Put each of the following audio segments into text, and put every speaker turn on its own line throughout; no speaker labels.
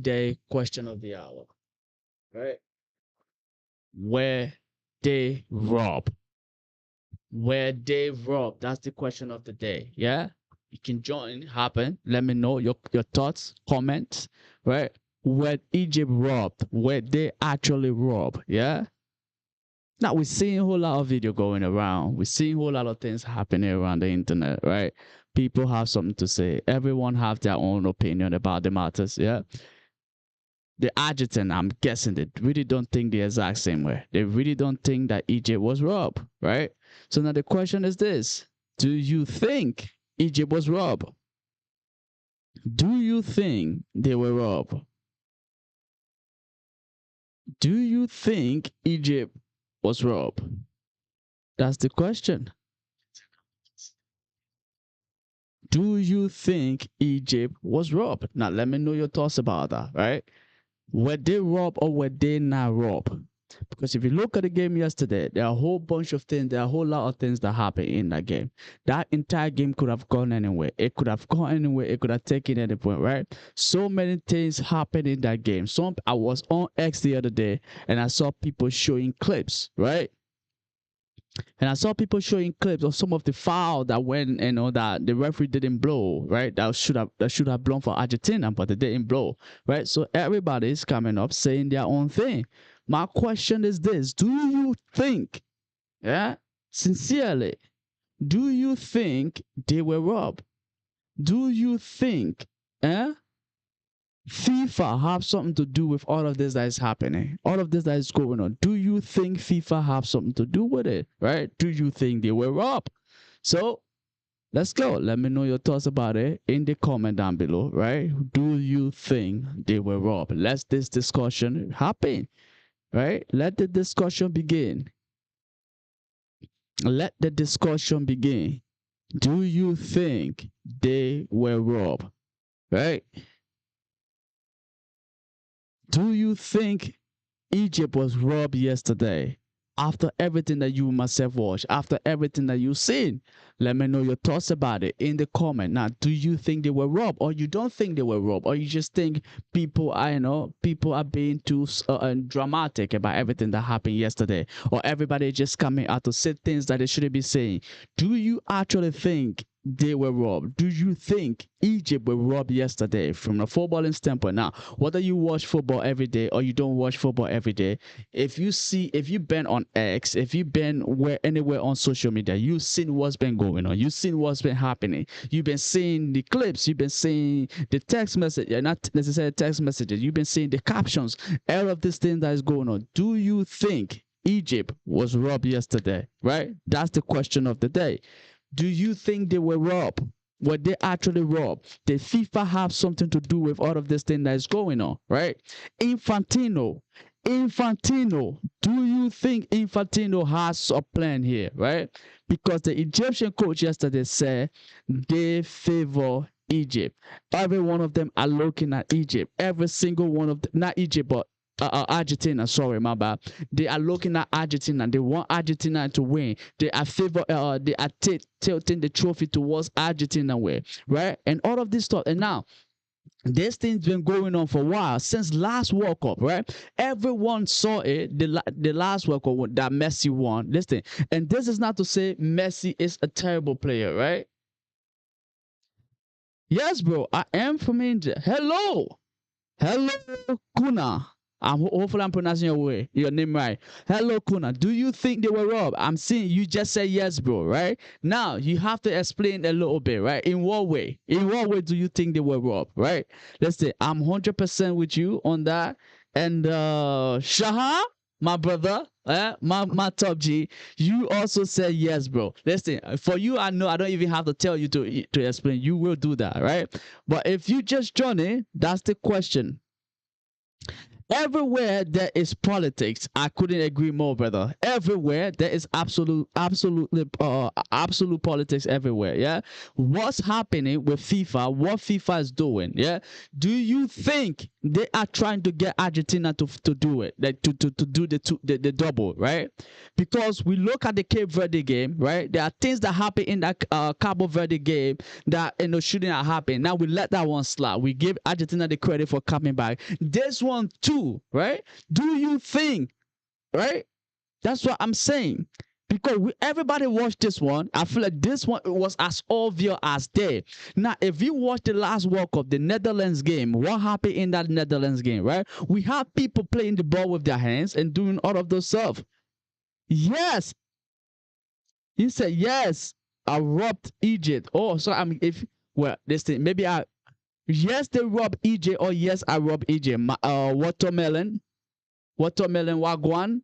the question of the hour, right? Where they rob. Where they rob. That's the question of the day. Yeah? You can join, happen. Let me know your thoughts, comments, right? Where Egypt robbed, where they actually rob. Yeah? Now we're seeing a whole lot of video going around. We're seeing a whole lot of things happening around the internet, right? People have something to say. Everyone have their own opinion about the matters. Yeah. The Argentine, I'm guessing they really don't think the exact same way. They really don't think that Egypt was robbed, right? So now the question is this: do you think Egypt was robbed? Do you think they were robbed? Do you think Egypt was robbed? That's the question. Do you think Egypt was robbed? Now, let me know your thoughts about that, right? Were they robbed or were they not robbed? Because if you look at the game yesterday, there are a whole bunch of things, there are a whole lot of things that happened in that game. That entire game could have gone anywhere. It could have gone anywhere. It could have taken any point, right? So many things happened in that game. I was on X the other day and I saw people showing clips, right? And I saw people showing clips of some of the foul that went, that the referee didn't blow, right? That should have blown for Argentina, but they didn't blow, right? So everybody's coming up saying their own thing. My question is this: do you think, yeah, sincerely, do you think they were robbed? Do you think, eh? FIFA have something to do with all of this that is happening, all of this that is going on? Do you think FIFA have something to do with it, right? Do you think they were robbed? So let's go. Let me know your thoughts about it in the comment down below, right? Do you think they were robbed? Let this discussion happen, right? Let the discussion begin. Let the discussion begin. Do you think they were robbed, right? Do you think Egypt was robbed yesterday? After everything that you must have watched, after everything that you've seen, let me know your thoughts about it in the comment. Now, do you think they were robbed, or you don't think they were robbed, or you just think people are being too dramatic about everything that happened yesterday, or everybody just coming out to say things that they shouldn't be saying? Do you actually think they were robbed? Do you think Egypt were robbed yesterday from a footballing standpoint? Now, whether you watch football every day or you don't watch football every day, if you've been on X, if you've been anywhere on social media, you've seen what's been going on. You've seen what's been happening. You've been seeing the clips. You've been seeing the text message, not necessarily text messages. You've been seeing the captions. All of this thing that is going on. Do you think Egypt was robbed yesterday? Right? That's the question of the day. Do you think they were robbed? Were they actually robbed? Did FIFA have something to do with all of this thing that is going on, right? Infantino, do you think Infantino has a plan here, right? Because the Egyptian coach yesterday said they favor Egypt. Every one of them are looking at Egypt. Every single one of them, not Egypt, but Argentina, sorry, my bad. They are looking at Argentina. They want Argentina to win. They are tilting the trophy towards Argentina way, right? And all of this stuff. And now, this thing's been going on for a while, since last World Cup, right? Everyone saw it, the last World Cup that Messi won. Listen, and this is not to say Messi is a terrible player, right? Yes, bro, I am from India. Hello, Kuna. Hopefully I'm pronouncing your name right. Hello, Kuna. Do you think they were robbed? I'm seeing you just say yes, bro, right? Now you have to explain a little bit, right? In what way? In what way do you think they were robbed, right? Let's say I'm 100% with you on that. And Shaha, my brother, my top G, you also said yes, bro. Listen, for you, I know I don't even have to tell you to explain. You will do that, right? But if you just join it, that's the question. Everywhere there is politics, I couldn't agree more, brother. Everywhere there is absolute politics everywhere. Yeah, what's happening with FIFA? What FIFA is doing? Yeah, do you think they are trying to get Argentina to do it, like to do the double, right? Because we look at the Cape Verde game, right? There are things that happen in that Cabo Verde game that shouldn't have happened. Now we let that one slide. We give Argentina the credit for coming back. This one too, right? Do you think, right? That's what I'm saying. Because everybody watched this one. I feel like this one was as obvious as day. Now, if you watch the last World Cup, the Netherlands game, what happened in that Netherlands game, right? We have people playing the ball with their hands and doing all of those stuff. Yes, he said yes. I robbed Egypt. Oh, so I mean, if well, this thing maybe I yes they robbed Egypt or yes I robbed Egypt. Watermelon wagwan.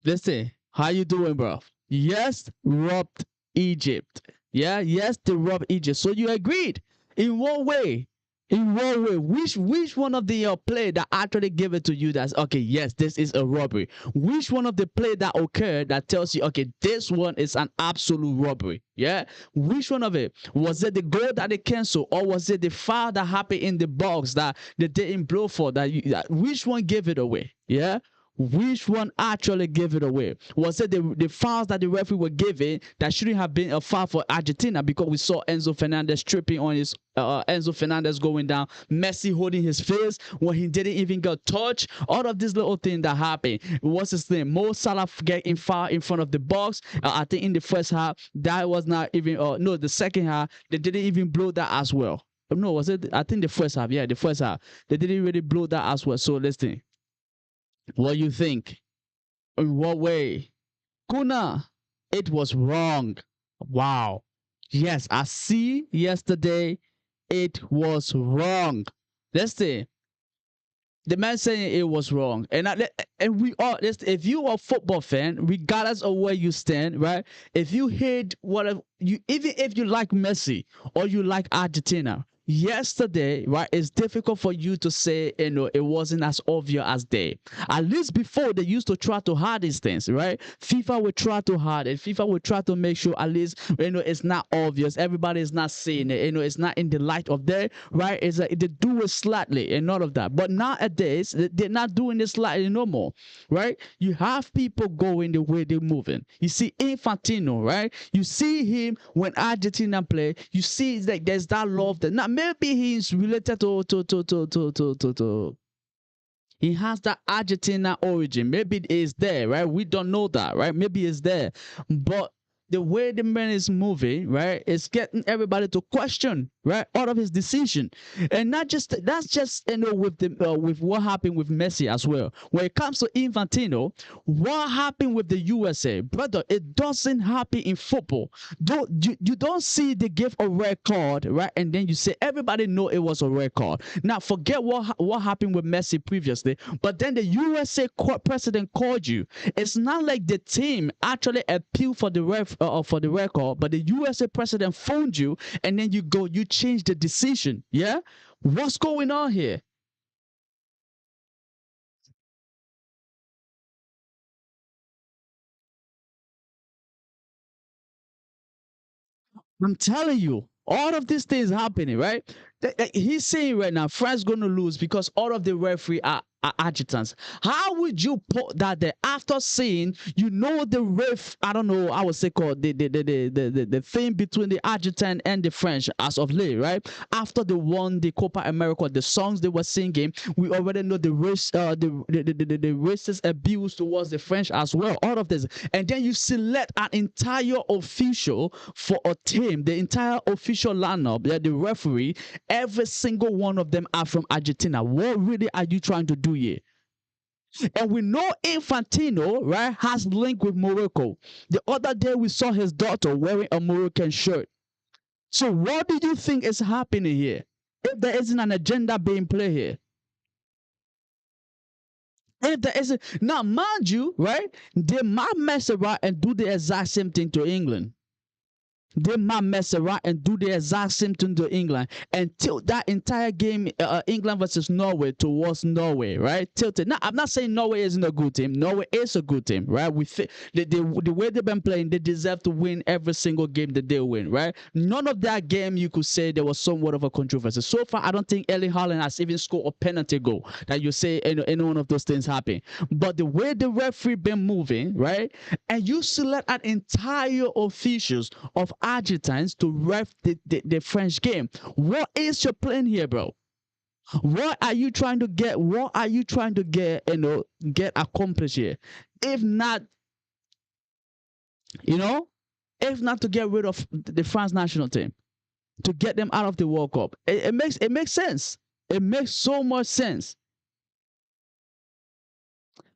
Listen, how you doing, bro? Yes, robbed Egypt. Yeah, yes, they robbed Egypt. So you agreed. In what way? In what way? Which one of the play that actually give it to you that's okay, yes, this is a robbery? Which one of the play that occurred that tells you, okay, this one is an absolute robbery? Yeah? Which one of it? Was it the goal that they canceled, or was it the foul that happened in the box that they didn't blow for? Which one gave it away? Yeah? Which one actually gave it away? Was it the fouls that the referee were giving that shouldn't have been a foul for Argentina, because we saw Enzo Fernandez tripping on his Enzo Fernandez going down, Messi holding his face when he didn't even get touched. All of these little things that happened. What's his name? Mo Salah getting foul in front of the box. I think in the first half that was not even. No, the second half they didn't even blow that as well. No, was it? I think the first half. Yeah, the first half they didn't really blow that as well. So let's think. What you think? In what way? Kuna, it was wrong. Wow. Yes, I see yesterday it was wrong. Let's see. The man saying it was wrong. And we all, if you are a football fan, regardless of where you stand, right? If you hate whatever you, even if you like Messi or you like Argentina, yesterday, right, it's difficult for you to say, it wasn't as obvious as they. At least before, they used to try to hide these things, right? FIFA would try to hide it. FIFA would try to make sure at least, it's not obvious. Everybody is not seeing it. It's not in the light of day, right? They do it slightly and all of that. But nowadays, they're not doing it slightly no more, right? You have people going the way they're moving. You see Infantino, right? You see him when Argentina play. You see that there's that love that now maybe he's related to he has that Argentina origin. Maybe it is there, right? We don't know that, right? Maybe it's there. But the way the man is moving, right, is getting everybody to question, right, all of his decision. And not just that's just with the with what happened with Messi as well. When it comes to Infantino, what happened with the USA, brother? It doesn't happen in football. You don't see they give a red card, right, and then you say everybody know it was a red card. Now forget what happened with Messi previously, but then the USA president called you. It's not like the team actually appealed for the for the record, but the USA president phoned you, and then you change the decision. Yeah, what's going on here? I'm telling you, all of these things happening, right? He's saying right now, France going to lose because all of the referee are adjutants. How would you put that there after seeing, the ref? I don't know. I would say called the thing between the adjutant and the French as of late, right? After they won the Copa America, the songs they were singing, we already know the race, the racist abuse towards the French as well. All of this, and then you select an entire official for a team, the entire official lineup, the referee. Every single one of them are from Argentina. What really are you trying to do here? And we know Infantino, right, has link with Morocco. The other day we saw his daughter wearing a Moroccan shirt. So what do you think is happening here? If there isn't an agenda being played here. If there isn't, now mind you, right, they might mess around and do the exact same thing to England. they might mess around and do the exact same thing to England and tilt that entire game, England versus Norway, towards Norway, right? Tilt it. Now, I'm not saying Norway isn't a good team. Norway is a good team, right? The way they've been playing, they deserve to win every single game that they win, right? None of that game you could say there was somewhat of a controversy. So far, I don't think Erling Haaland has even scored a penalty goal that you say any one of those things happen. But the way the referee been moving, right? And you select an entire officials of Argentines to ref the French game. What is your plan here, bro? What are you trying to get? What are you trying to get, get accomplished here? If not, you know, if not to get rid of the France national team, to get them out of the World Cup. It makes sense. It makes so much sense.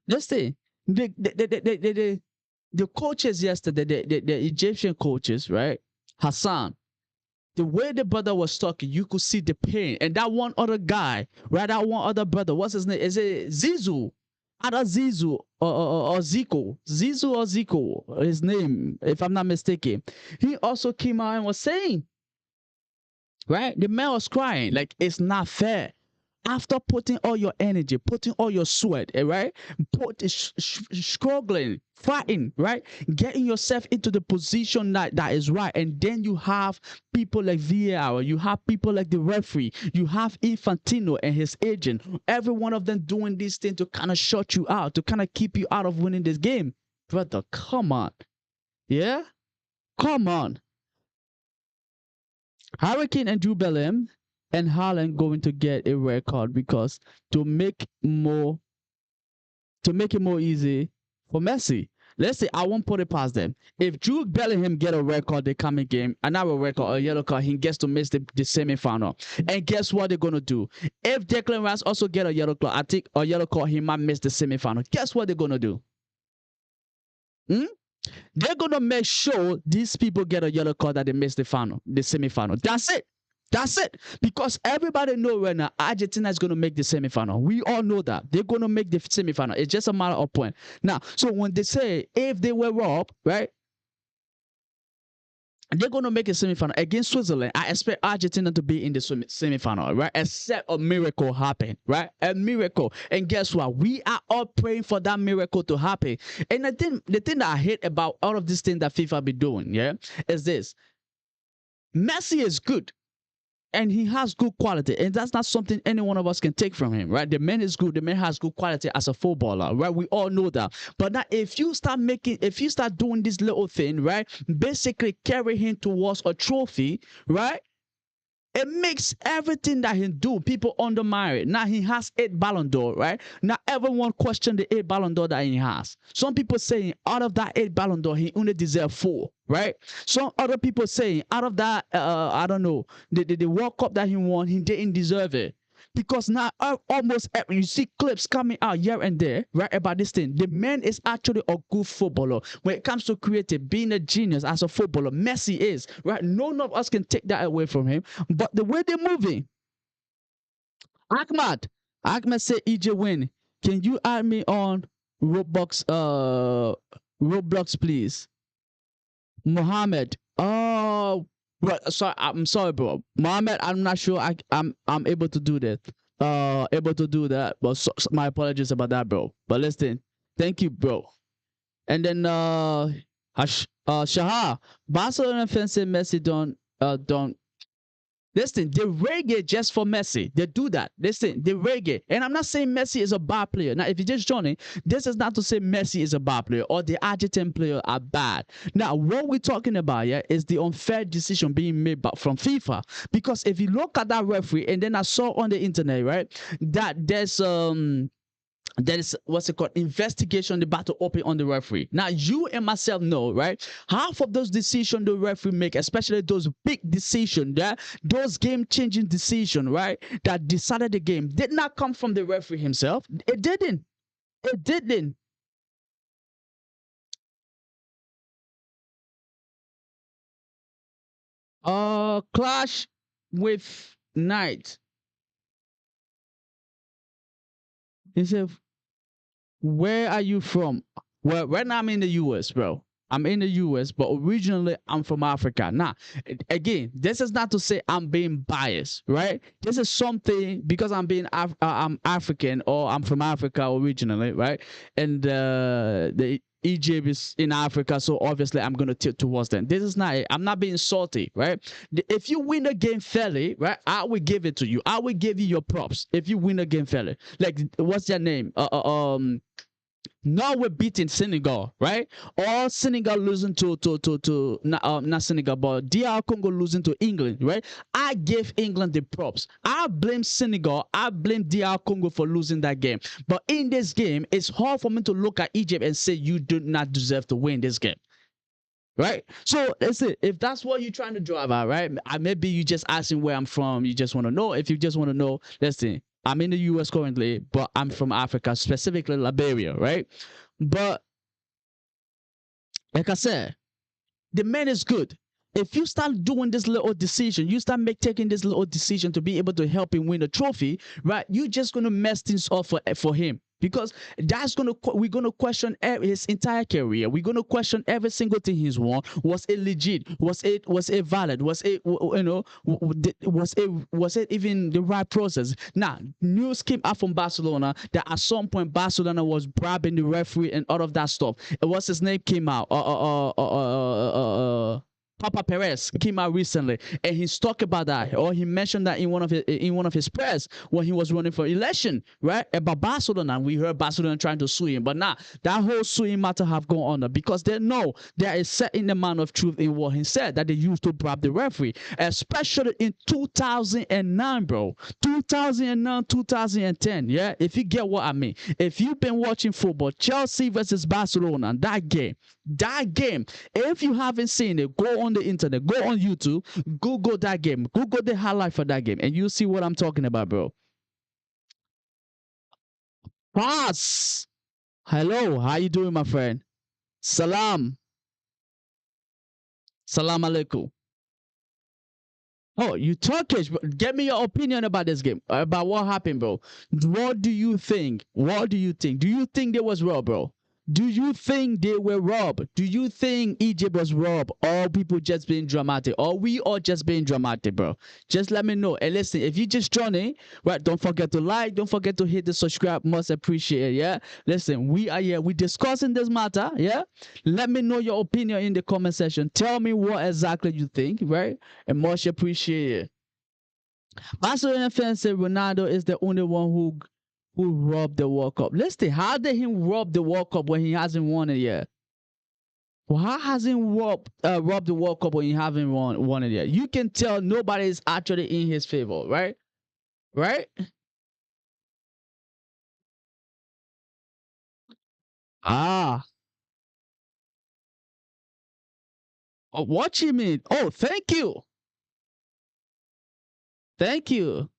Let's see. The coaches yesterday, the Egyptian coaches, right? Hassan, the way the brother was talking, you could see the pain. And that one other guy, right? That one other brother, what's his name? Is it Zizu? Either Zizu or Zico. Zizu or Zico, his name, if I'm not mistaken. He also came out and was saying, right? The man was crying, like, it's not fair. After putting all your energy, putting all your sweat, right? Struggling, fighting, right? Getting yourself into the position that is right. And then you have people like VAR, you have people like the referee, you have Infantino and his agent, every one of them doing this thing to kind of shut you out, to kind of keep you out of winning this game. Brother, come on. Yeah? Come on. Hurricane and Drew Bellingham and Haaland going to get a red card because to make it more easy for Messi. Let's say I won't put it past them. If Jude Bellingham get a red card the coming game, another red card, a yellow card, he gets to miss the semi-final. And guess what they're gonna do? If Declan Rice also get a yellow card, I think a yellow card, he might miss the semi-final. Guess what they're gonna do? They're gonna make sure these people get a yellow card that they miss the semi-final. That's it. That's it. Because everybody knows right now Argentina is going to make the semifinal. We all know that. They're going to make the semifinal. It's just a matter of point. Now, so when they say if they were robbed, right, they're going to make a semifinal against Switzerland, I expect Argentina to be in the semifinal, right? Except a miracle happen, right? A miracle. And guess what? We are all praying for that miracle to happen. And the thing that I hate about all of these things that FIFA be doing, yeah, is this. Messi is good. And he has good quality, and that's not something any one of us can take from him, right? The man is good. The man has good quality as a footballer, right? We all know that. But now, if you start doing this little thing, right, basically carry him towards a trophy, right? It makes everything that he do, people undermine it. Now he has 8 Ballon d'Or, right? Now everyone question the 8 Ballon d'Or that he has. Some people saying out of that 8 Ballon d'Or, he only deserves 4, right? Some other people saying out of that, I don't know, the World Cup that he won, he didn't deserve it. Because now almost you see clips coming out here and there, right, about this thing. The man is actually a good footballer. When it comes to creative, being a genius as a footballer, Messi is, right? None of us can take that away from him. But the way they're moving, Ahmad said EJ win. Can you add me on Roblox, please? Mohammed. Oh, but sorry, I'm sorry, bro. Mohammed, I'm not sure I'm able to do that. Able to do that. But my apologies about that, bro. But listen, thank you, bro. And then Shahar, Barcelona fans say Messi don't. Listen, they reggae just for Messi. They do that. Listen, they reggae. And I'm not saying Messi is a bad player. Now, if you're just joining, this is not to say Messi is a bad player or the Argentine player are bad. Now, what we're talking about here is the unfair decision being made from FIFA. Because if you look at that referee, and then I saw on the internet, right, that there is what's it called, investigation about to open on the referee. Now you and myself know, right, half of those decisions the referee make, especially those big decisions, that those game-changing decisions, right, that decided the game, did not come from the referee himself. It didn't. Clash with Knight. He said, where are you from? Well, right now I'm in the US, bro. I'm in the US, but originally I'm from Africa. Now, again, this is not to say I'm being biased, right? This is something because I'm African or I'm from Africa originally, right? And the Egypt is in Africa, so obviously I'm gonna tilt towards them. This is not. I'm not being salty, right? If you win a game fairly, right, I will give it to you. I will give you your props if you win a game fairly. Like, what's your name? Norway beating Senegal, right? Or Senegal losing to not Senegal, but DR Congo losing to England, right? I gave England the props. I blame Senegal. I blame DR Congo for losing that game. But in this game, it's hard for me to look at Egypt and say you do not deserve to win this game. Right, so that's it. If that's what you're trying to drive at, right? Maybe you just asking where I'm from. You just want to know. If you just want to know, listen. I'm in the U.S. currently, but I'm from Africa, specifically Liberia, right? But like I said, the man is good. If you start doing this little decision, you start taking this little decision to be able to help him win a trophy, right? You're just gonna mess things up for him because we're gonna question his entire career. We're gonna question every single thing he's won. Was it legit? Was it valid? Was it was it even the right process? Now, news came out from Barcelona that at some point Barcelona was bribing the referee and all of that stuff. What's his name came out? Papa Perez came out recently, and he's talked about that, or he mentioned that in one of his press when he was running for election, right? About Barcelona, we heard Barcelona trying to sue him, but now that whole suing matter have gone on because they know there is certain amount of truth in what he said that they used to bribe the referee, especially in 2009, bro, 2009, 2010. Yeah, if you get what I mean. If you've been watching football, Chelsea versus Barcelona, that game. If you haven't seen it, go on the internet, go on YouTube, Google that game, Google the highlight for that game, and you'll see what I'm talking about, bro. Pass. Hello, how you doing, my friend? Salam. Salam alaikum. Oh, you Turkish. Get me your opinion about this game, about what happened, bro. What do you think? What do you think? Do you think they was raw, bro? Do you think they were robbed? Do you think Egypt was robbed? Or people just being dramatic? Or we all just being dramatic, bro? Just let me know. And listen, if you just joining, right, don't forget to like, don't forget to hit the subscribe. Much appreciated, yeah? Listen, we are here. We discussing this matter, yeah? Let me know your opinion in the comment section. Tell me what exactly you think, right? And much appreciated. Barcelona fans say Ronaldo is the only one who robbed the World Cup. Listen, how did he rob the World Cup when he hasn't won it yet? Well, how has he robbed the World Cup when he haven't won it yet? You can tell nobody is actually in his favor, right? Right? Ah. Oh, what you mean? Oh, thank you. Thank you.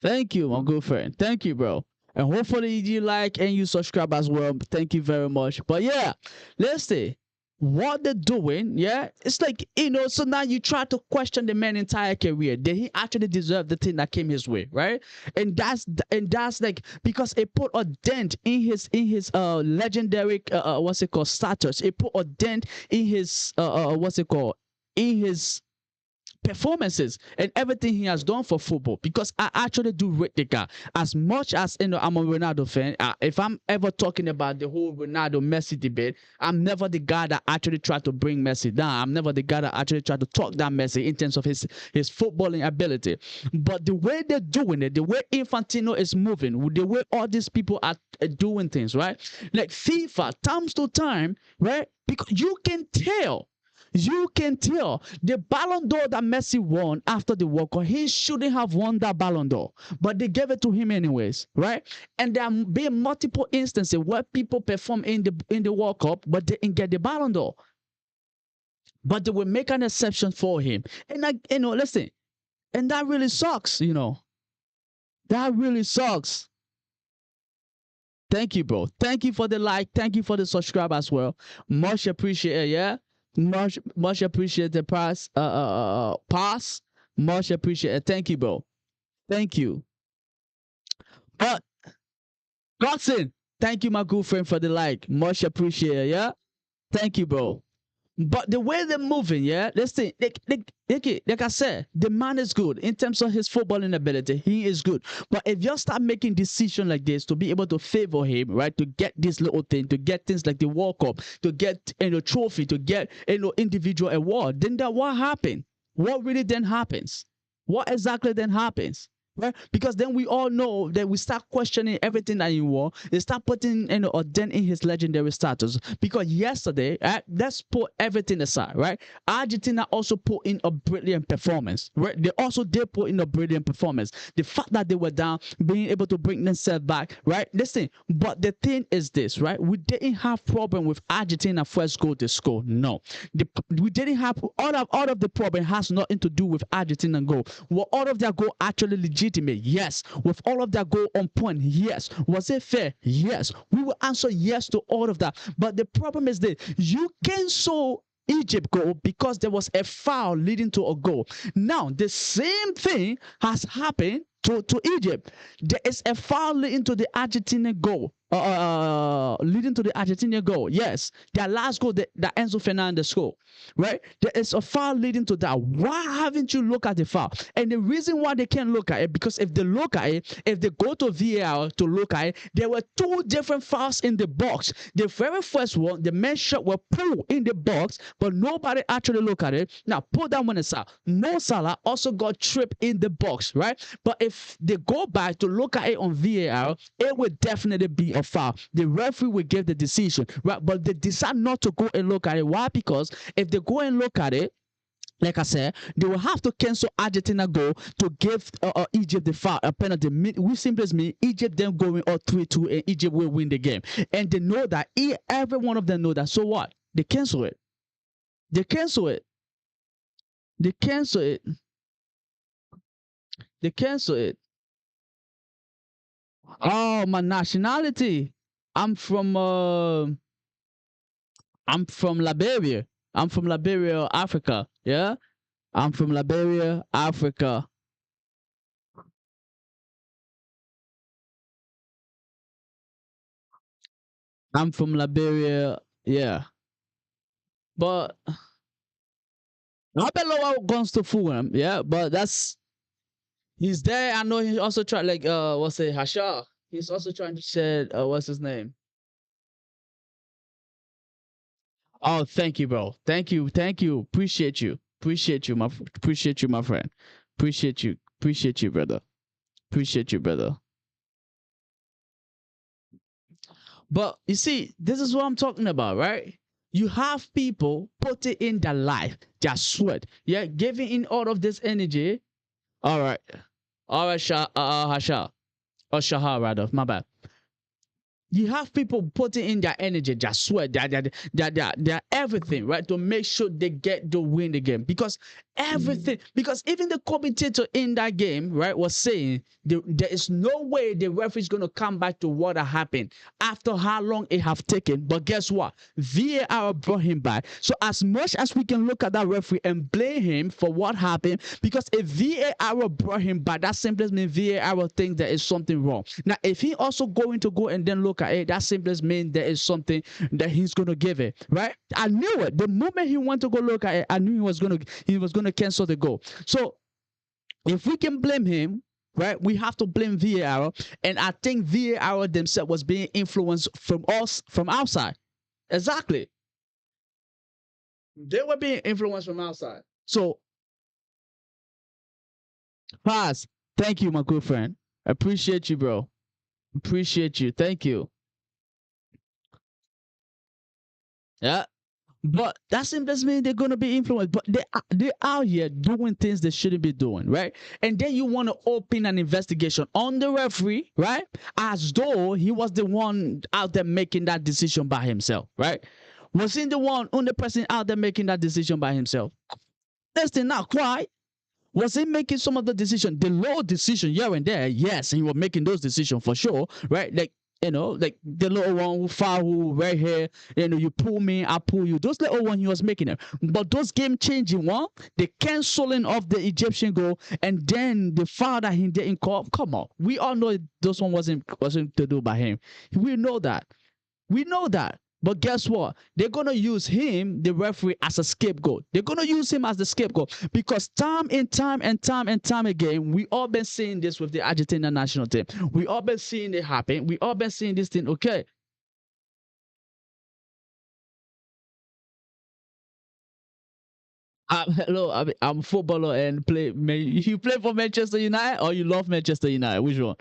Thank you, my good friend. Thank you, bro. And hopefully you like and you subscribe as well. Thank you very much. But yeah, let's see what they're doing. Yeah, it's like, so now you try to question the man's entire career. Did he actually deserve the thing that came his way, right? And that's like because it put a dent in his legendary what's it called status. It put a dent in his what's it called in his performances and everything he has done for football, because I actually do rate the guy as much as I'm a Ronaldo fan. If I'm ever talking about the whole Ronaldo Messi debate, I'm never the guy that actually tried to bring Messi down. I'm never the guy that actually tried to talk down Messi in terms of his footballing ability. But the way they're doing it, the way Infantino is moving, the way all these people are doing things, right? Like FIFA, time to time, right? Because you can tell the Ballon d'Or that Messi won after the World Cup, he shouldn't have won that Ballon d'Or, but they gave it to him anyways, right? And there have been multiple instances where people perform in the World Cup, but they didn't get the Ballon d'Or. But they will make an exception for him. And listen, and that really sucks, That really sucks. Thank you, bro. Thank you for the like. Thank you for the subscribe as well. Much appreciated, yeah? Much appreciated pass. Much appreciated. Thank you, bro. Thank you. But Godson, Thank you, my good friend, for the like. Much appreciated. Yeah. Thank you, bro. But the way they're moving, yeah, let's think. Like I said, the man is good in terms of his footballing ability. He is good. But if you start making decisions like this to be able to favor him, right, to get this little thing, to get things like the World Cup, to get trophy, to get individual award, then that what happened? What really then happens? What exactly then happens? Right? Because then we all know that we start questioning everything that he won. They start putting a dent in his legendary status. Because yesterday, let's put everything aside, right? Argentina also put in a brilliant performance, right? They also did put in a brilliant performance. The fact that they were down, being able to bring themselves back, right? Listen, but the thing is this, right? We didn't have problem with Argentina first goal to score. No, we didn't have all of the problem has nothing to do with Argentina goal. Were all of their goal actually legitimate? Yes. With all of their goal on point? Yes. Was it fair? Yes. We will answer yes to all of that. But the problem is that you cancel Egypt goal because there was a foul leading to a goal. Now, the same thing has happened to Egypt. There is a foul leading to the Argentina goal. Leading to the Argentina goal. Yes, their last goal that Enzo Fernandez scored. Right? There is a foul leading to that. Why haven't you looked at the foul? And the reason why they can't look at it, because if they look at it, if they go to VAR to look at it, there were two different fouls in the box. The very first one, the men's shot were pulled in the box, but nobody actually looked at it. Now, put that one aside. Mo Salah also got tripped in the box, right? But if they go back to look at it on VAR, it would definitely be a foul. The referee will give the decision, right? But they decide not to go and look at it. Why? Because if they go and look at it, like I said, they will have to cancel Argentina goal to give Egypt the foul, a penalty. We simply mean Egypt then going up 3-2 and Egypt will win the game. And they know that. Every one of them know that. So what? They cancel it. They cancel it. They cancel it. They cancel it. Oh, my nationality. I'm from Liberia. I'm from Liberia, Africa. Yeah? I'm from Liberia, Africa. I'm from Liberia, yeah. But Abeloa guns to Fulham, yeah. But he's there. I know he also tried like what's it, Hasha. He's also trying to shed what's his name? Oh, thank you, bro. Thank you. Appreciate you, my friend. Appreciate you, brother. Appreciate you, brother. But you see, this is what I'm talking about, right? You have people putting in their life, their sweat, yeah, giving in all of this energy. All right, Hasha, or Shahar rather, my bad. You have people putting in their energy, their sweat, their everything, right, to make sure they get to win the game. Because everything, because even the commentator in that game, right, was saying there is no way the referee is going to come back to what happened after how long it have taken. But guess what? VAR brought him back. So as much as we can look at that referee and blame him for what happened, because if VAR brought him back, that simply means VAR thinks there is something wrong. Now, if he also going to go and then look at it, that simply means there is something that he's going to give it, right? I knew it. The moment he went to go look at it, I knew he was going to cancel the goal. So if we can blame him, right, we have to blame VAR. And I think VAR themselves was being influenced from outside. Exactly. They were being influenced from outside. So, Paz, thank you, my good friend. Appreciate you, bro. Appreciate you. Thank you. Yeah. But that simply means they're gonna be influenced. But they out here doing things they shouldn't be doing, right? And then you want to open an investigation on the referee, right? As though he was the one out there making that decision by himself, right? Was he the only person out there making that decision by himself? That's not quite. Was he making some of the decision, the low decision here and there? Yes, he was making those decisions for sure, right? Like Like the little one who foul who right here, you pull me, I pull you. Those little one he was making it. But those game changing one, the canceling of the Egyptian goal, and then the foul that he didn't call. Come on. We all know those one wasn't to do by him. We know that. We know that. But guess what? They're gonna use him, the referee, as a scapegoat. They're gonna use him as the scapegoat because time and time and time and time again, we all been seeing this with the Argentina national team. We all been seeing it happen. We all been seeing this thing. Okay, hello, I'm a footballer and play. You play for Manchester United or you love Manchester United? Which one?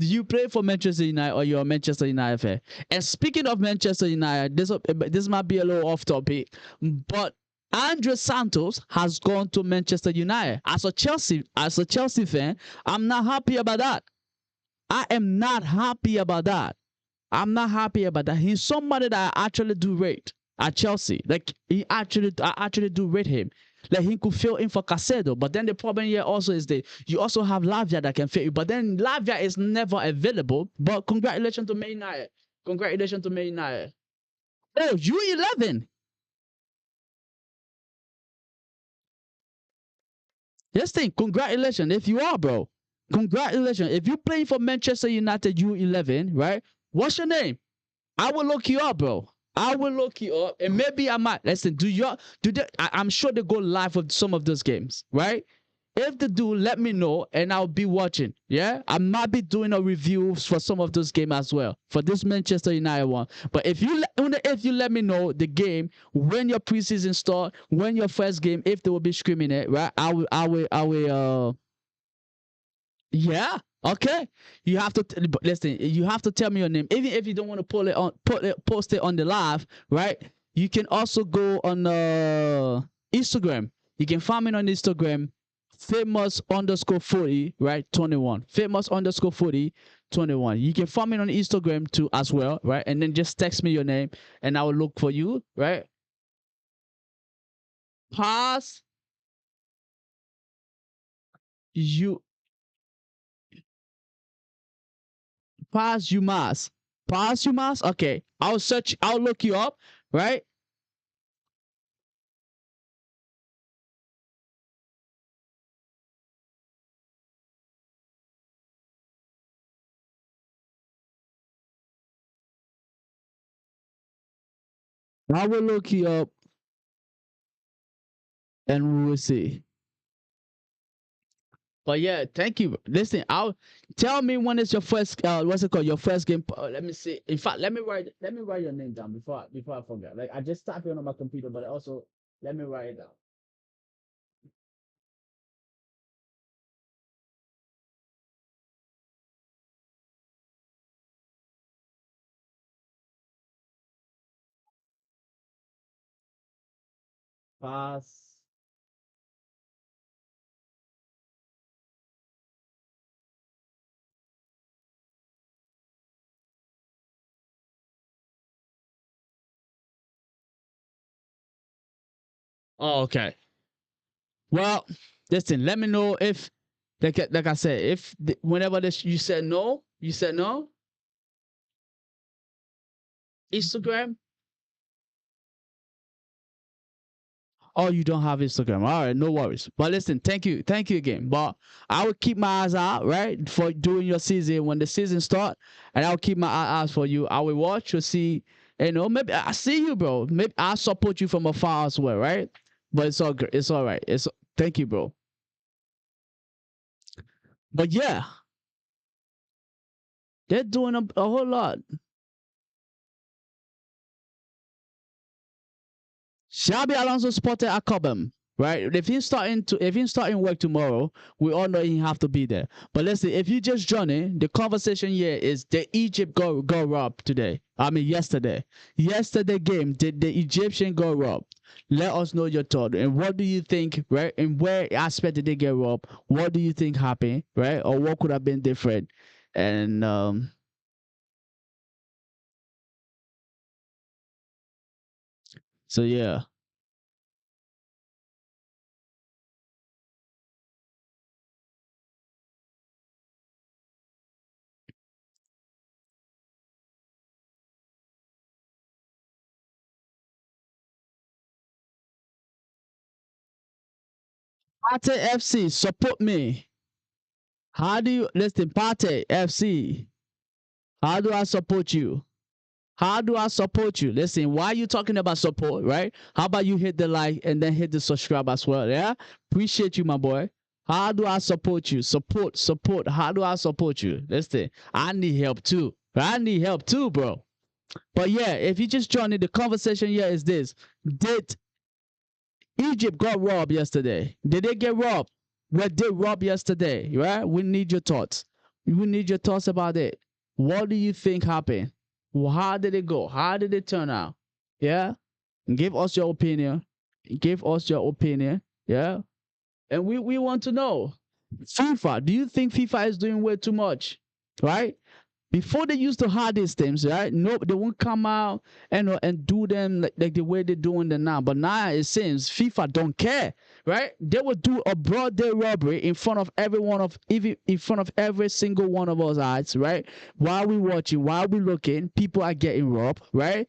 Do you play for Manchester United or you're a Manchester United fan? And speaking of Manchester United, this might be a little off topic, but Andre Santos has gone to Manchester United. As a Chelsea fan, I'm not happy about that. I am not happy about that. I'm not happy about that. He's somebody that I actually do rate at Chelsea. Like I actually do rate him. Like he could fill in for Casado, but then the problem here also is that you also have Lavia that can fit you, but then Lavia is never available. But congratulations to Man United. Congratulations to Man United. Oh, U11. Just think, congratulations if you are, bro. Congratulations. If you playing for Manchester United U11, right? What's your name? I will look you up, bro. I will look you up, and maybe I might listen. Do they? I'm sure they go live with some of those games, right? If they do, let me know, and I'll be watching. Yeah, I might be doing a review for some of those games as well for this Manchester United one. But if you let me know the game when your preseason start, when your first game, if they will be screaming it, right? I will. Yeah. Okay. You have to listen. You have to tell me your name, even if you don't want to post it on the live, right? You can also go on Instagram. You can find me on Instagram, famous underscore 40, right? 21. Famous underscore 40, 21. You can find me on Instagram too as well, right? And then just text me your name, and I will look for you, right? Pass you pass you must. Pass you must. Okay. I'll search. I'll look you up, right? I will look you up and we will see. But yeah, thank you. Listen, I'll tell me when it's your first what's it called? Your first game. Let me see. In fact, let me write your name down before I forget. Like I just type it on my computer, but also let me write it down. Pass. Oh, okay. Well, listen, let me know if like I said, if whenever this you said no, Instagram. Oh, you don't have Instagram. All right, no worries. But listen, thank you again. But I will keep my eyes out, right, for doing your season when the season start, and I'll keep my eyes for you. I will watch to see, maybe I see you, bro. Maybe I'll support you from afar as well, right? But it's all good. It's all right. Thank you, bro. But yeah, they're doing a whole lot. Xabi Alonso spotted at Cobham, right? If he's starting work tomorrow, we all know he have to be there. But listen, if you just joining, the conversation here is the Egypt go robbed today. I mean yesterday. Yesterday game, did the Egyptian go robbed? Let us know your thought and what do you think, right? And where aspect did they get robbed? What do you think happened, right? Or what could have been different? And so yeah. Pate FC, support me. How do you listen, Pate FC? How do I support you? How do I support you? Listen, why are you talking about support, right? How about you hit the like and then hit the subscribe as well? Yeah, appreciate you, my boy. How do I support you? Support. How do I support you? Listen, I need help too. I need help too, bro. But yeah, if you just joined in, the conversation here is this: did Egypt got robbed yesterday? Did they get robbed? Were they robbed yesterday? Right? We need your thoughts. We need your thoughts about it. What do you think happened? How did it go? How did it turn out? Yeah? Give us your opinion. Give us your opinion. Yeah? And we want to know. FIFA, do you think FIFA is doing way too much? Right? Before they used to hide these things, right? No, they won't come out and do them like the way they're doing them now. But now it seems FIFA don't care, right? They will do a broad day robbery in front of every one of even in front of every single one of us eyes, right? While we watching, while we looking, people are getting robbed, right?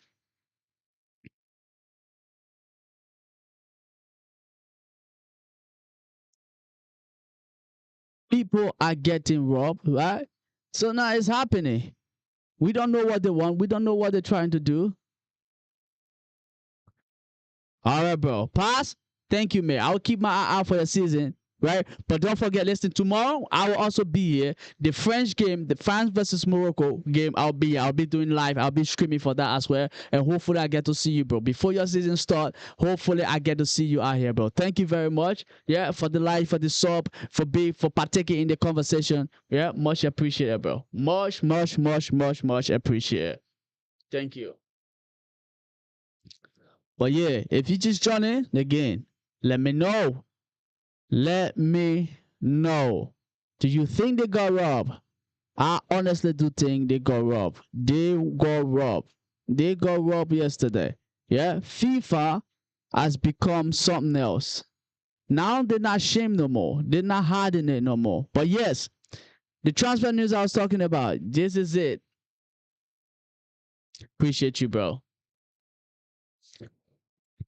People are getting robbed, right? So now it's happening. We don't know what they want. We don't know what they're trying to do. All right, bro. Pass. Thank you, man. I'll keep my eye out for the season, right? But don't forget, listen, tomorrow I will also be here. The French game, the France versus Morocco game, I'll be here. I'll be doing live. I'll be streaming for that as well. And hopefully I get to see you, bro. Before your season start, hopefully I get to see you out here, bro. Thank you very much. Yeah, for the live, for the sub, for partaking in the conversation. Yeah, much appreciated, bro. Much appreciated. Thank you. But yeah, if you just join in again, let me know. Let me know. Do you think they got robbed? I honestly do think they got robbed. They got robbed. They got robbed yesterday. Yeah, FIFA has become something else. Now they're not ashamed no more. They're not hiding it no more. But yes, the transfer news I was talking about, this is it. Appreciate you, bro.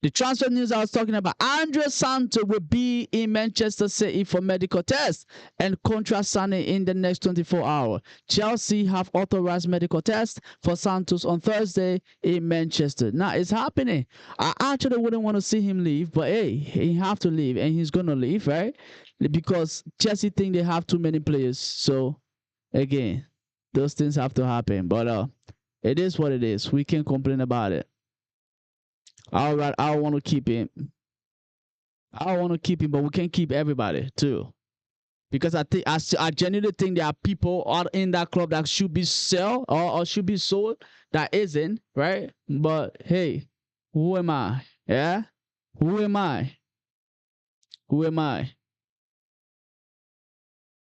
The transfer news I was talking about, Andre Santos will be in Manchester City for medical tests and contract signing in the next 24 hours. Chelsea have authorized medical tests for Santos on Thursday in Manchester. Now, it's happening. I actually wouldn't want to see him leave, but hey, he have to leave, and he's going to leave, right? Because Chelsea think they have too many players. So, again, those things have to happen. But it is what it is. We can't complain about it. All right, I want to keep him. I want to keep him, but we can't keep everybody too. Because I genuinely think there are people out in that club that should be sold or should be sold that isn't, right? But hey, who am I? Yeah? Who am I? Who am I?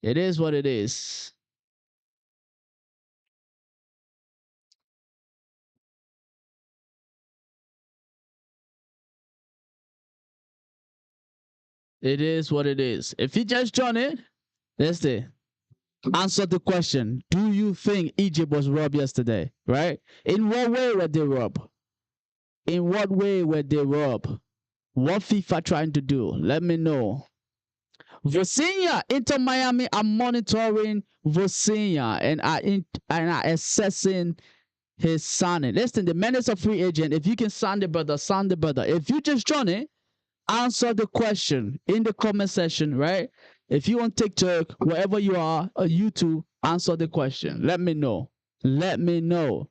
It is what it is. It is what it is. If you just join it, let's see. Answer the question. Do you think Egypt was robbed yesterday? Right? In what way were they robbed? In what way were they robbed? What FIFA trying to do? Let me know. Visinha, Inter Miami are monitoring Visinha and are assessing his signing. Listen, the man is a free agent. If you can sign the brother, sign the brother. If you just join it, answer the question in the comment section, right? If you on TikTok, wherever you are, or YouTube, answer the question. Let me know. Let me know.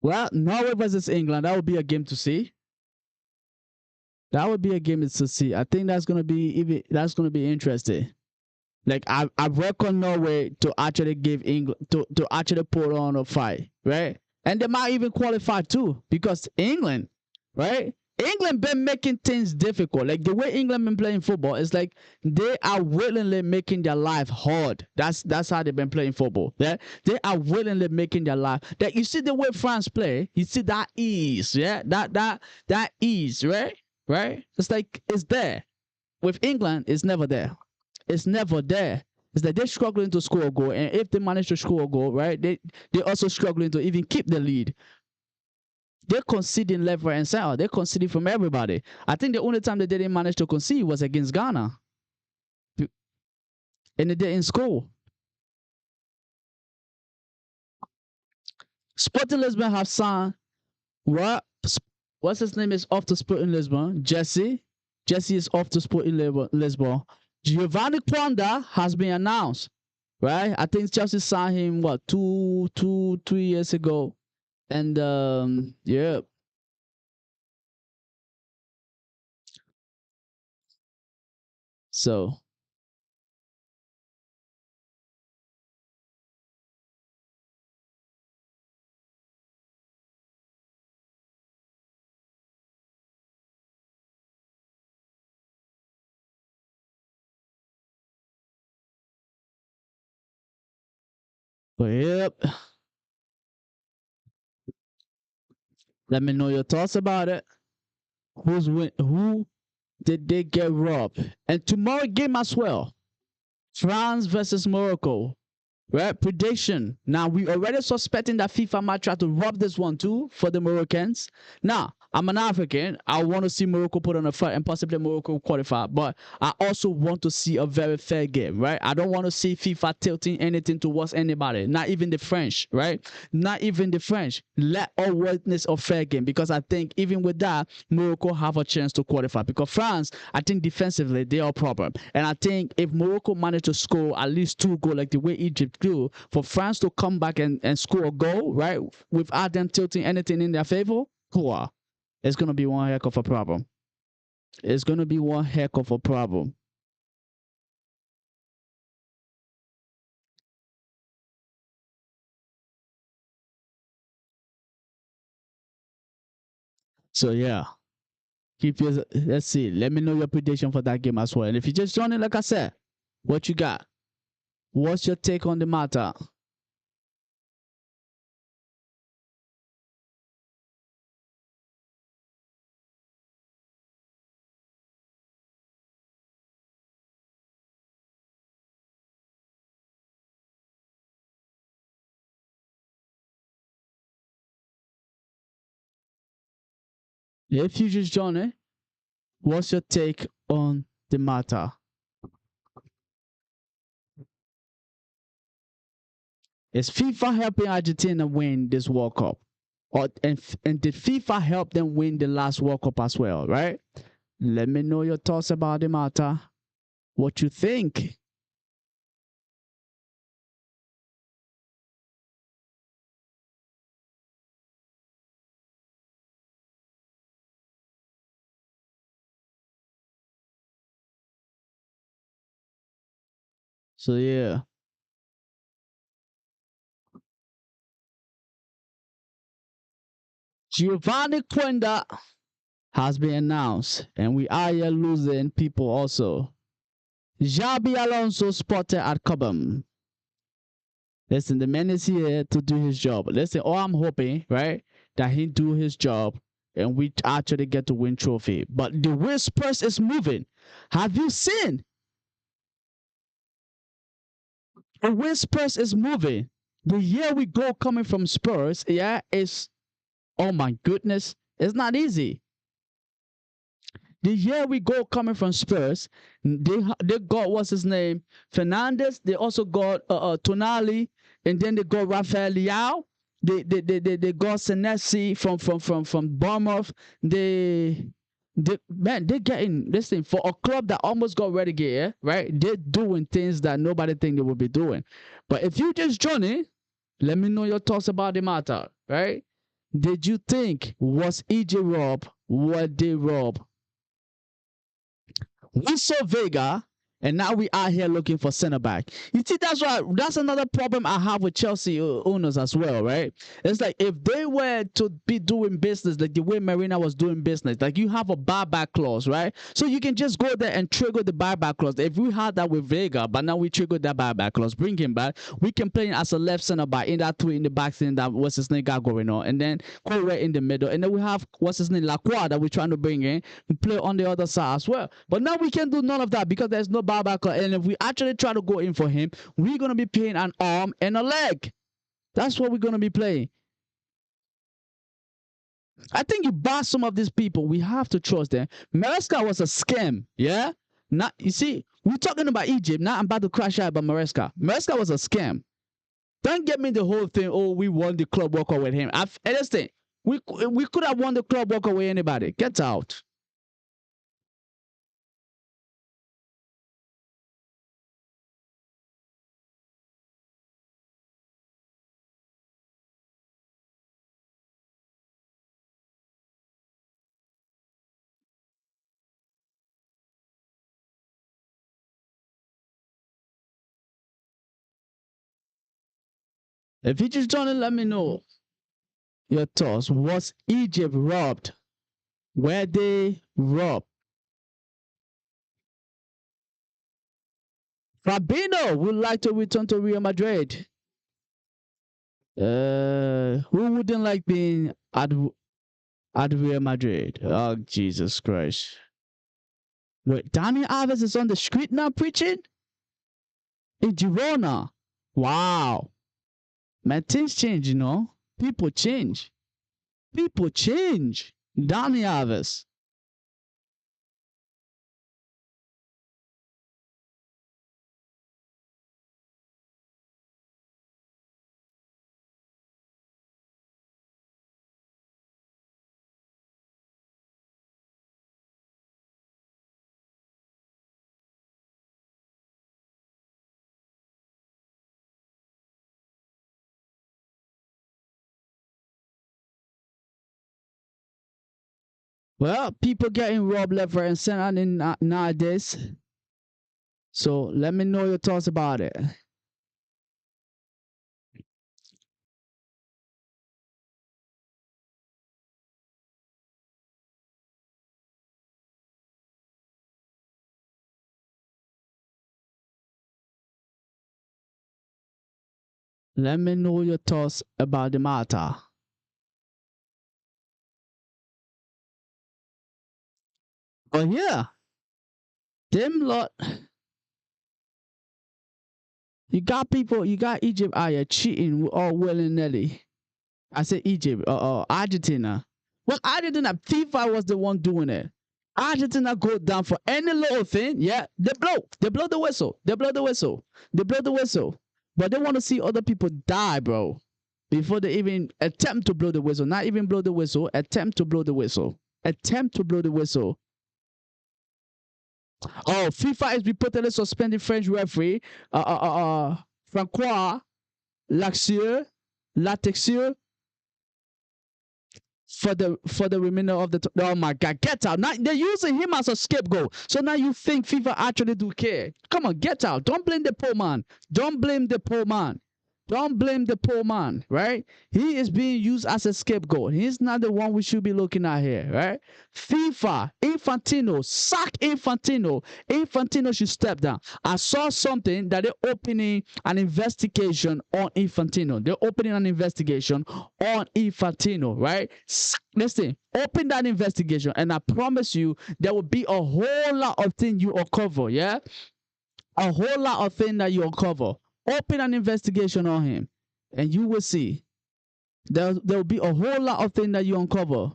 Well, Norway versus England, that would be a game to see. That would be a game to see. I think that's gonna be interesting. Like I reckon Norway to actually give England to actually put on a fight, right? And they might even qualify too, because England, right? England been making things difficult. Like the way England been playing football, it's like they are willingly making their life hard. That's how they've been playing football. Yeah, they are willingly making their life. That you see the way France play, you see that ease. Yeah, that ease, right? Right? It's like it's there. With England, it's never there. It's never there. It's like they're struggling to score a goal, and if they manage to score a goal, right, they're also struggling to even keep the lead. They're conceding left, right, and center. They're conceding from everybody. I think the only time they didn't manage to concede was against Ghana, and they didn't score. Sporting Lisbon have signed what? What's his name is off to Sporting Lisbon? Jesse. Jesse is off to Sporting Lisbon. Giovanni Quanda has been announced, right? I think Chelsea signed him what 2 3 years ago, and yeah. So but yep. Let me know your thoughts about it. Who did they get robbed? And tomorrow game as well. France versus Morocco. Right? Prediction. Now we already suspecting that FIFA might try to rob this one too for the Moroccans. Now, I'm an African. I want to see Morocco put on a fight and possibly Morocco qualify. But I also want to see a very fair game, right? I don't want to see FIFA tilting anything towards anybody, not even the French, right? Not even the French. Let all witness a fair game because I think even with that, Morocco have a chance to qualify because France, I think defensively, they are a problem. And I think if Morocco manage to score at least 2 goals like the way Egypt do, for France to come back and score a goal, right, without them tilting anything in their favor, cool. It's going to be one heck of a problem. It's going to be one heck of a problem. So, yeah, keep your, let's see. Let me know your prediction for that game as well. And if you just joined it, like I said, what you got? What's your take on the matter? If you just joined it, what's your take on the matter? Is FIFA helping Argentina win this World Cup? And did FIFA help them win the last World Cup as well, right? Let me know your thoughts about the matter. What you think? So yeah, Giovanni Quenda has been announced, and we are here losing people also. Xabi Alonso spotted at Cobham. Listen, the man is here to do his job. Listen, all I'm hoping, right, that he do his job and we actually get to win trophy. But the way Spurs is moving, have you seen the way Spurs is moving? The year we go coming from Spurs, yeah, is oh my goodness, it's not easy. The year we go coming from Spurs, they got what's his name, Fernandez. They also got Tonali, and then they got Rafael Leao. They got Senesi from Bournemouth. They're getting this thing for a club that almost got relegated, right? They're doing things that nobody think they would be doing. But if you just join it, let me know your thoughts about the matter, right? Did you think was EJ rob? What they rob? We saw Vega, and now we are here looking for center back. You see, that's another problem I have with Chelsea owners as well, right? It's like if they were to be doing business like the way Marina was doing business, like you have a buyback clause, right? So you can just go there and trigger the buyback clause. If we had that with Vega, but now we triggered that buyback clause, bring him back. We can play him as a left center back in that three in the back thing that what's his name got going on, and then Corey in the middle, and then we have what's his name Lacroix that we're trying to bring in and play on the other side as well. But now we can do none of that because there's no buyback clause, and if we actually try to go in for him, we're gonna be paying an arm and a leg. That's what we're gonna be playing. I think you buy some of these people. We have to trust them. Maresca was a scam. Yeah. Not you see, we're talking about Egypt. Now I'm about to crash out about Maresca. Maresca was a scam. Don't get me the whole thing. Oh, we won the club walk away with him. Understand? We could have won the club walk away anybody. Get out. If you just don't let me know your thoughts. Was Egypt robbed? Were they robbed? Fabino would like to return to Real Madrid. Who wouldn't like being at Real Madrid? Oh, Jesus Christ. Wait, Daniel Alves is on the street now preaching? In Girona. Wow. Man, things change, you know? People change. People change. Daniel Alves. Well, people getting robbed left, right, and center nowadays. So let me know your thoughts about it. Let me know your thoughts about the matter. But yeah, them lot, you got Egypt out here cheating all willy nilly. I said Egypt, Argentina. Well, Argentina, FIFA was the one doing it. Argentina go down for any little thing, yeah, they blow the whistle, they blow the whistle, they blow the whistle. But they want to see other people die, bro, before they even attempt to blow the whistle. Not even blow the whistle, attempt to blow the whistle. Attempt to blow the whistle. Oh, FIFA has reportedly suspended French referee Francois Laxieux, Latexieux for the remainder of the oh my god, get out. Now they're using him as a scapegoat. So now you think FIFA actually do care. Come on, get out. Don't blame the poor man. Don't blame the poor man. Don't blame the poor man, right? He is being used as a scapegoat. He's not the one we should be looking at here, right? FIFA, Infantino, sack Infantino. Infantino should step down. I saw something that they're opening an investigation on Infantino. They're opening an investigation on Infantino, right? Listen, open that investigation, and I promise you there will be a whole lot of things you uncover, yeah? A whole lot of things that you uncover. Open an investigation on him, and you will see there will be a whole lot of things that you uncover.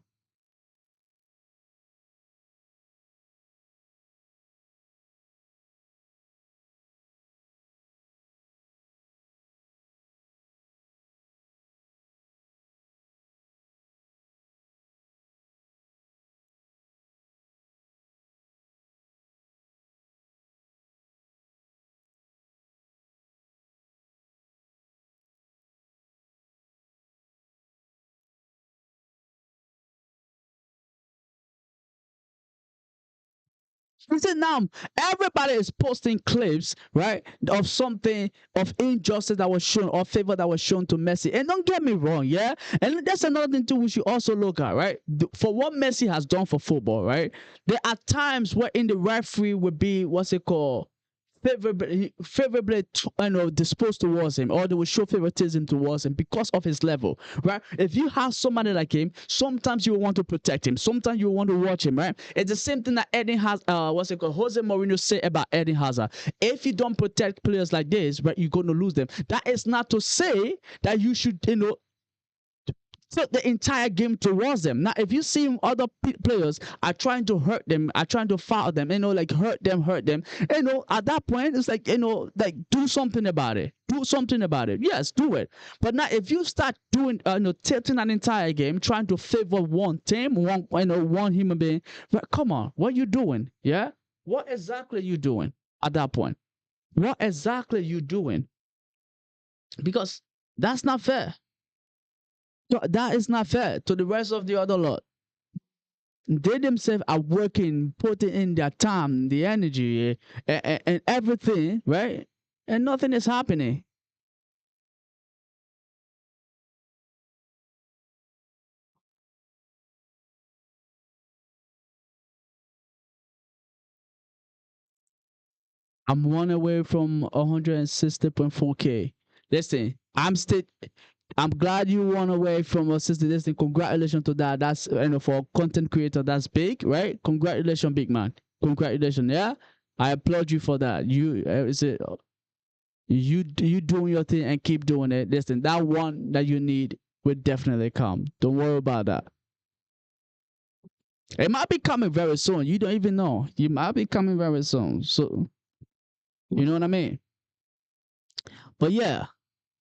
He said now everybody is posting clips, right, of something of injustice that was shown or favor that was shown to Messi. And don't get me wrong, yeah. And that's another thing too we should also look at, right? For what Messi has done for football, right? There are times where in the referee would be what's it called? Favorably, disposed towards him, or they will show favoritism towards him because of his level, right? If you have somebody like him, sometimes you will want to protect him, sometimes you will want to watch him, right? It's the same thing that Eden has, what's it called? Jose Mourinho said about Eden Hazard. If you don't protect players like this, right, you're going to lose them. That is not to say that you should, the entire game towards them. Now, if you see other players are trying to hurt them, are trying to foul them, like hurt them, at that point, it's like, like do something about it. Do something about it. Yes, do it. But now, if you start doing, tilting an entire game, trying to favor one team, one human being, but come on, what are you doing? Yeah, what exactly are you doing at that point? What exactly are you doing? Because that's not fair. So that is not fair to the rest of the other lot. They themselves are working, putting in their time, the energy, and everything, right? And nothing is happening. I'm one away from 160.4K. Listen, I'm glad you won away from a sister. Listen, congratulations to that. That's for a content creator, that's big, right? Congratulations, big man. Congratulations, yeah. I applaud you for that. You doing your thing and keep doing it. Listen, that one that you need will definitely come. Don't worry about that. It might be coming very soon. You don't even know. You might be coming very soon. So you know what I mean? But yeah,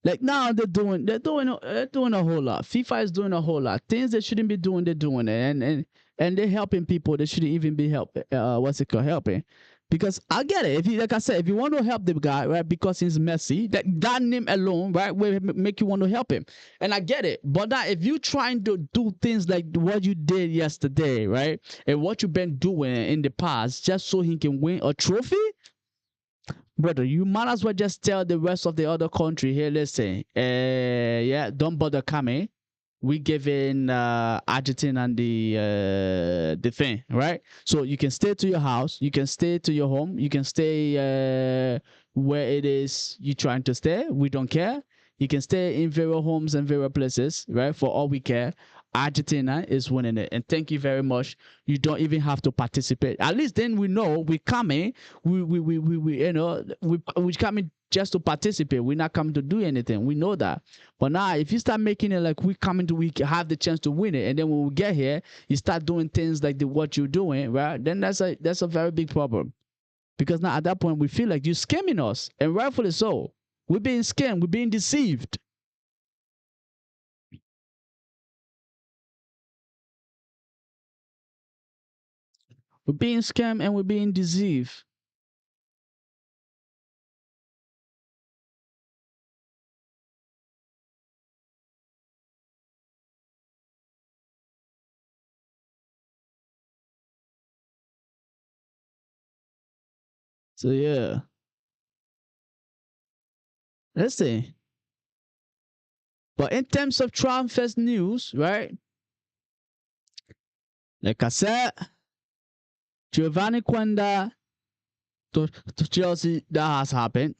like now they're doing a whole lot. FIFA is doing a whole lot. Things they shouldn't be doing, they're doing it, and they're helping people. They shouldn't even be helping. What's it called? Helping. Because I get it. If you, like I said, if you want to help the guy, right, because he's messy, that name alone, right, will make you want to help him. And I get it. But now, if you trying to do things like what you did yesterday, right, and what you've been doing in the past, just so he can win a trophy, brother, you might as well just tell the rest of the other country, hey, listen, yeah, don't bother coming. We giving Argentina and the thing, right? So you can stay to your house, you can stay to your home, you can stay where it is you trying to stay. We don't care. You can stay in various homes and various places, right? For all we care. Argentina is winning it, and thank you very much. You don't even have to participate. At least then we know we coming. We coming just to participate. We're not coming to do anything. We know that. But now, if you start making it like we have the chance to win it, and then when we get here, you start doing things like what you're doing, right? Then that's a very big problem. Because now at that point we feel like you're scamming us, and rightfully so. We're being scammed. We're being deceived. We're being scammed and we're being deceived. So yeah, let's see. But in terms of transfer news, right? Like I said, Giovanni Quenda to Chelsea, that has happened.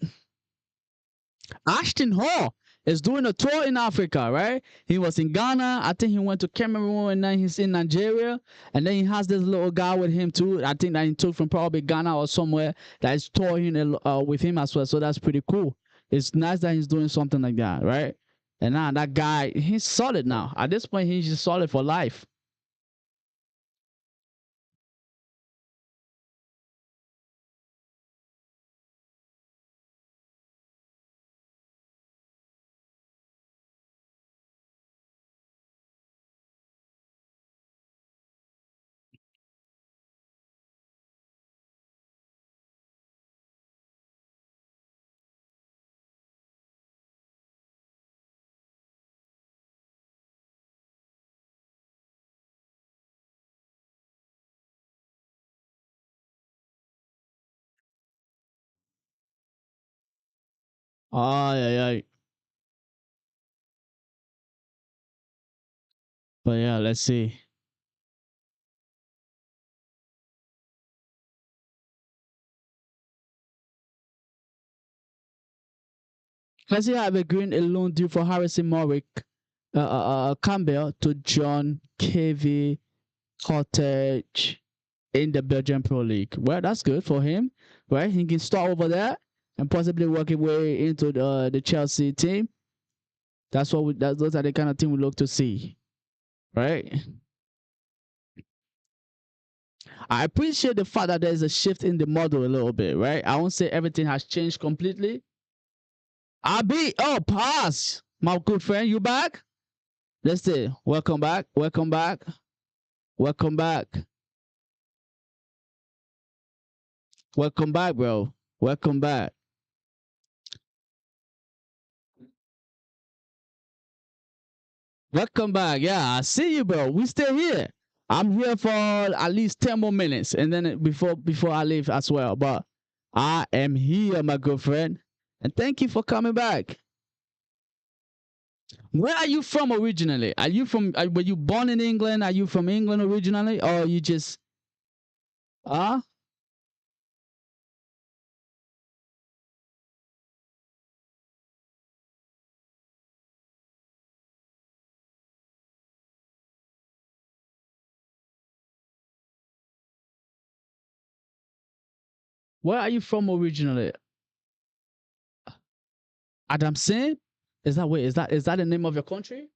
Ashton Hall is doing a tour in Africa, right? He was in Ghana. I think he went to Cameroon, and then he's in Nigeria. And then he has this little guy with him too. I think that he took from probably Ghana or somewhere that is touring with him as well. So that's pretty cool. It's nice that he's doing something like that, right? And now that guy, he's solid now. At this point, he's just solid for life. Oh, yeah, yeah. But yeah, let's see. Let's see have a green a loan due for Harrison Morrick, Campbell to John KV Cottage in the Belgian Pro League. Well, that's good for him, right? He can start over there and possibly work his way into the Chelsea team. That's what those are the kind of team we look to see, right? I appreciate the fact that there's a shift in the model a little bit, right? I won't say everything has changed completely. Abi, oh, pass, my good friend, you back? Let's see. Welcome back. Welcome back. Welcome back. Welcome back, bro. Welcome back. Welcome back. Yeah, I see you, bro. We still here. I'm here for at least 10 more minutes and then before I leave as well. But I am here, my good friend. And thank you for coming back. Where are you from originally? Are you from were you born in England? Are you from England originally? Or you just uh where are you from originally? Adamson? Is that wait, is that the name of your country?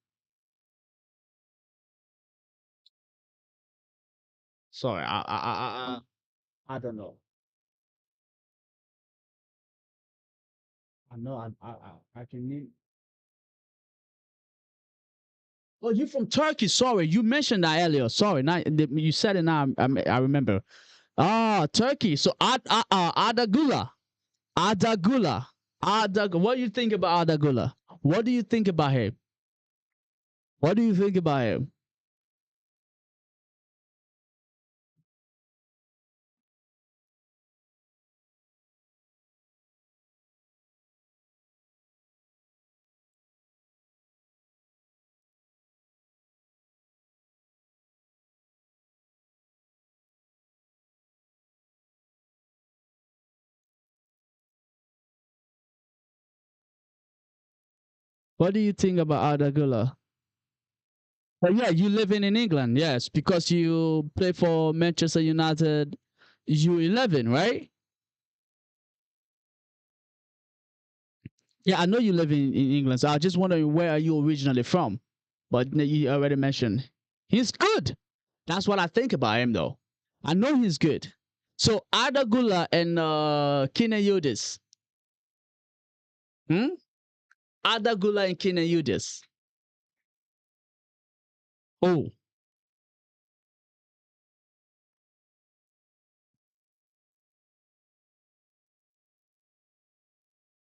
Sorry, I don't know. I know I can name. Oh, you from Turkey? Sorry, you mentioned that earlier. Sorry, now you said it now. I remember. Ah, Turkey. So Adagula, Adagula, Adag. What do you think about Adagula? What do you think about him? What do you think about him? What do you think about Adagula? But yeah, you living in England, yes, because you play for Manchester United U11, right? Yeah, I know you live in England, so I was just wondering where are you originally from? But you already mentioned he's good. That's what I think about him, though. I know he's good. So Adagula and Kine Yudis. Hmm? Adagula and Kine Yudis. Oh,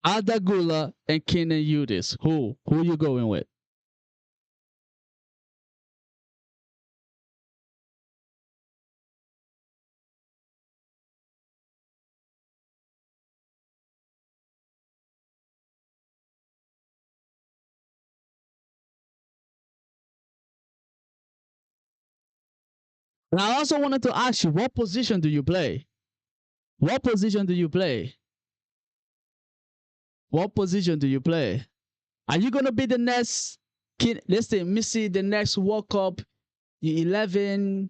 Adagula and Kine Yudis. Who you going with? And I also wanted to ask you, what position do you play? What position do you play? What position do you play? Are you gonna be the next kid? Let's say Missy, the next World Cup U11,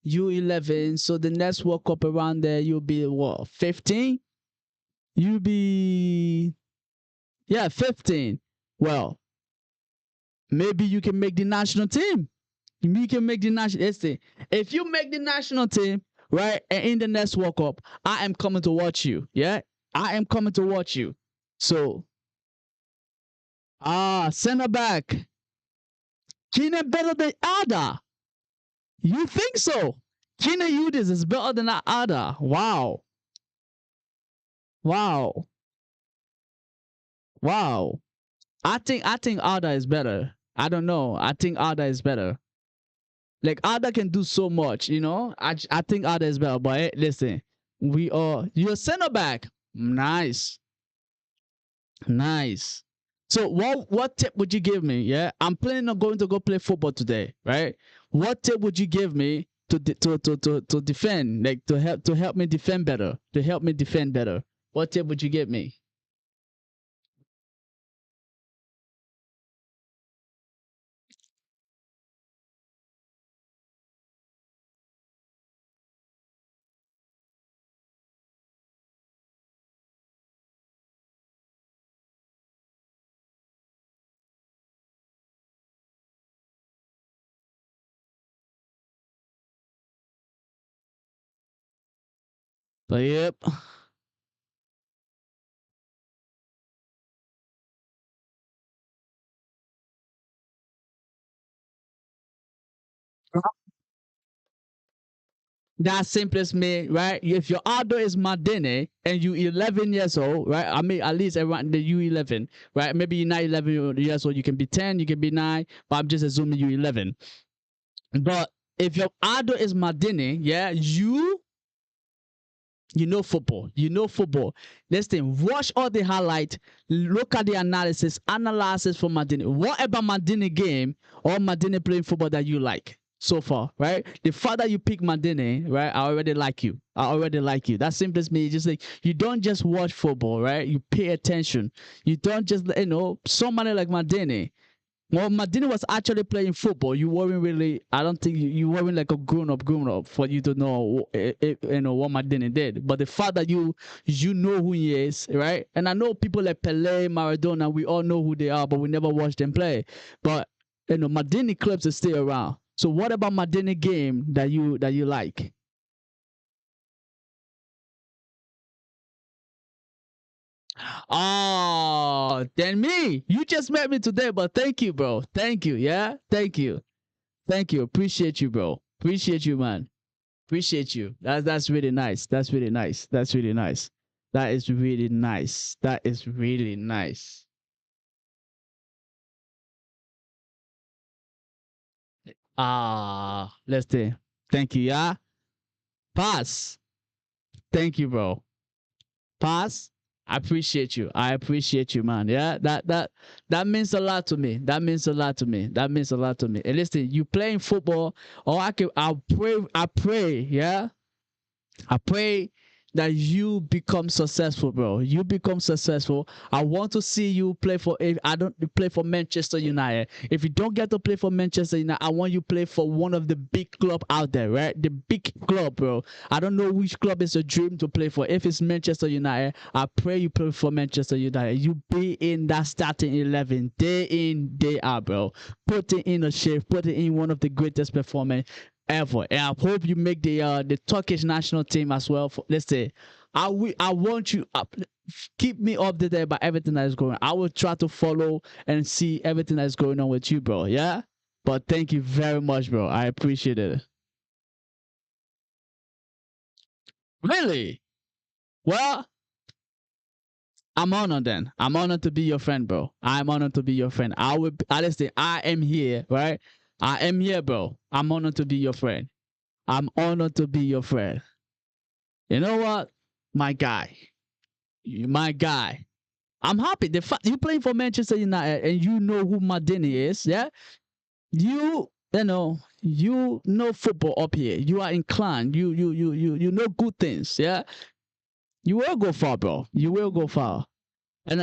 U11. So the next World Cup around there, you'll be what 15? You'll be yeah 15. Well, maybe you can make the national team. You can make the national. Let's say if you make the national team, right, and in the next World Cup, I am coming to watch you. Yeah, I am coming to watch you. So center back. Keenan better than Ada. You think so? Keenan Udis is better than Ada. Wow. Wow. Wow. I think Ada is better. I don't know. I think Ada is better. Like Ada can do so much, you know. I think Ada is better. But hey, listen, we are you're center back. Nice. Nice. So what tip would you give me? Yeah, I'm planning on going to go play football today, right? What tip would you give me to defend, like to help me defend better, to help me defend better? What tip would you give me? But yep. That simplest me, right? If your adult is Madene and you 11 years old, right? I mean, at least around the you 11, right? Maybe you're not 11 years old. You can be 10, you can be 9, but I'm just assuming you 11. But if your adult is Madene, yeah, you know football. You know football. Listen, watch all the highlight. Look at the analysis for Madini. What about Madini game or Madini playing football that you like so far, right? The fact that you pick Madini, right? I already like you. I already like you. That simply means just like you don't just watch football, right? You pay attention. You don't just somebody like Madini. Well, Madini was actually playing football. You weren't really. I don't think you weren't like a grown up for you to know, what Madini did. But the fact that you know who he is, right? And I know people like Pele, Maradona. We all know who they are, but we never watched them play. But Madini clubs are still around. So what about Madini game that you like? Oh, then me. You just met me today, but thank you, bro. Thank you. Yeah, thank you. Thank you. Appreciate you, bro. Appreciate you, man. Appreciate you. That's really nice. That's really nice. That's really nice. That is really nice. That is really nice. Let's see. Thank you, yeah. Pass. Thank you, bro. Pass. I appreciate you. I appreciate you, man. Yeah, that means a lot to me. That means a lot to me. That means a lot to me. And listen, you playing football, or I'll pray. I pray. Yeah, I pray that you become successful, bro. You become successful. I want to see you play for. If I don't play for Manchester United, if you don't get to play for Manchester United, I want you to play for one of the big club out there, right? The big club, bro. I don't know which club is a dream to play for. If it's Manchester United, I pray you play for Manchester United. You be in that starting 11 day in, day out, bro. Put it in a shape. Put it in one of the greatest performance ever. And I hope you make the Turkish national team as well. Let's say, I want you up. Keep me updated about everything that is going on. I will try to follow and see everything that is going on with you, bro. Yeah. But thank you very much, bro. I appreciate it. Really? Well, I'm honored then. I'm honored to be your friend, bro. I'm honored to be your friend. I will honestly, I am here, right? I am here, bro. I'm honored to be your friend. I'm honored to be your friend. You know what? My guy. My guy. I'm happy. The fact you playing for Manchester United and you know who Madini is, yeah? You know football up here. You are inclined. You know good things, yeah? You will go far, bro. You will go far. And